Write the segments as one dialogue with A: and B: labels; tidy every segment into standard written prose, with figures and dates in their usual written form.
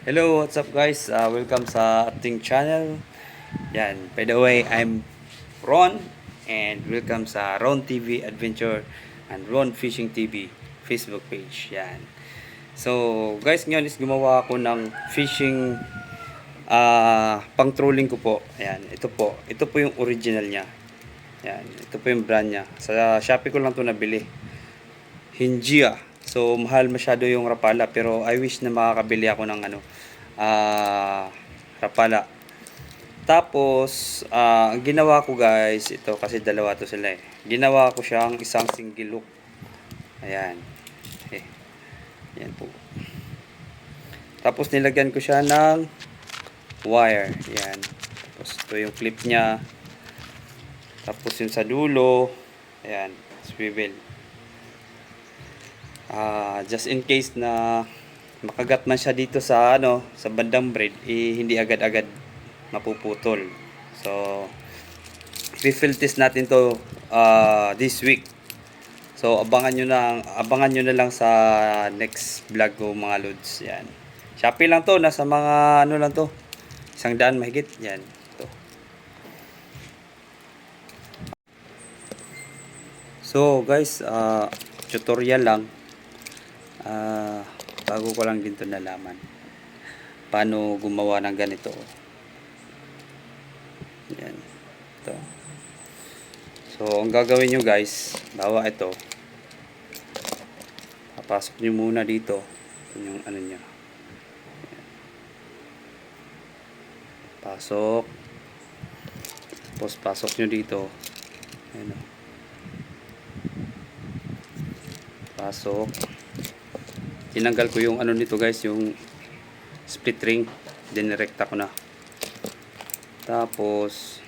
A: Hello, what's up guys? Welcome sa ating channel. Yan, by the way, I'm Ron and welcome sa Ron TV Adventure and Ron Fishing TV Facebook page. Yan. So, guys, ngayon is gumawa ako ng fishing pang trolling ko po. Ayan, ito po. Ito po yung original niya. Yan, ito po yung brand niya. Sa Shopee ko lang to nabili. Hinjia. So, mahal masyado yung Rapala pero I wish na makakabili ako ng Rapala. Tapos, ang ginawa ko guys, ito kasi dalawa to sila eh. Ginawa ko siyang isang single hook. Ayan. Ayan po. Tapos nilagyan ko siya ng wire. Ayan. Tapos ito yung clip niya. Tapos yung sa dulo. Ayan. Swivel. Just in case na makagat man siya dito sa sa bandang braid, hindi agad-agad mapuputol. So refill test natin to this week. So abangan nyo na lang sa next vlog ko mga lods. Yan. Shopee lang to, nasa mga lang to. 100 mahigit. Yan. To. So guys, tutorial lang. Bago ko lang din to nalaman paano gumawa ng ganito. Yan. Ito. So, ang gagawin nyo guys, bawa ito. Papasok nyo muna dito. Ito yung niya. Yan. Pasok. Tapos pasok nyo dito. Ayan o. Pasok. Tinanggal ko yung nito guys, yung split ring, dinirekta ko na. Tapos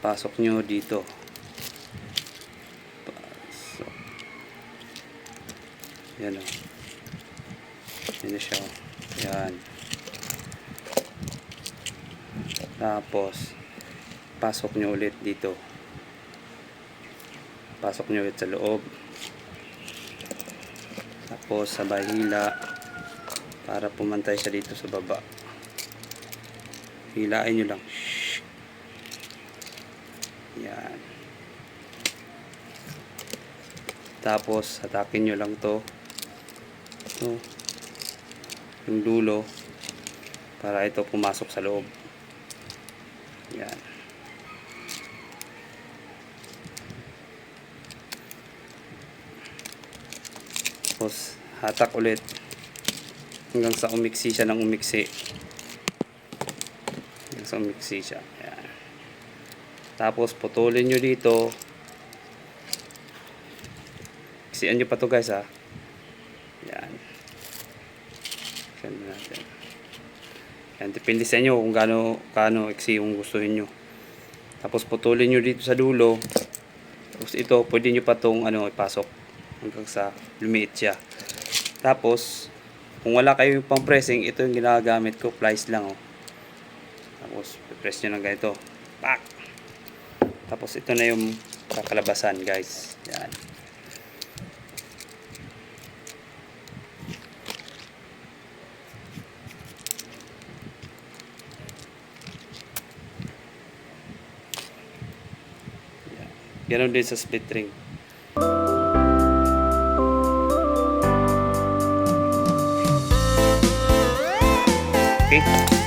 A: pasok nyo dito. Pasok. Yan o. Yan siya o. Yan. Tapos pasok nyo ulit dito. Pasok nyo ulit sa loob. Tapos sabay hila para pumantay siya dito sa baba. Hilain nyo lang. Yan. Tapos hatakin nyo lang to. Ito. Yung dulo para ito pumasok sa loob. Yan. Tapos hatak ulit hanggang sa umiksi siya ng umiksi. Hanggang sa umiksi siya. Ayan. Tapos putulin nyo dito. Iksian nyo pa to guys ha. Ayan. Iksian natin. Ayan. Depende sa inyo kung gaano iksi yung gustuhin nyo. Tapos putulin nyo dito sa dulo. Tapos ito pwede nyo pa tong ipasok hanggang sa lumiit siya. Tapos kung wala kayo pang pressing, ito yung ginagamit ko, plies lang oh. Tapos press nyo ng ganito. Pak! Tapos ito na yung kakalabasan guys. Yan. Yan. Ganon din sa split ring. Okay.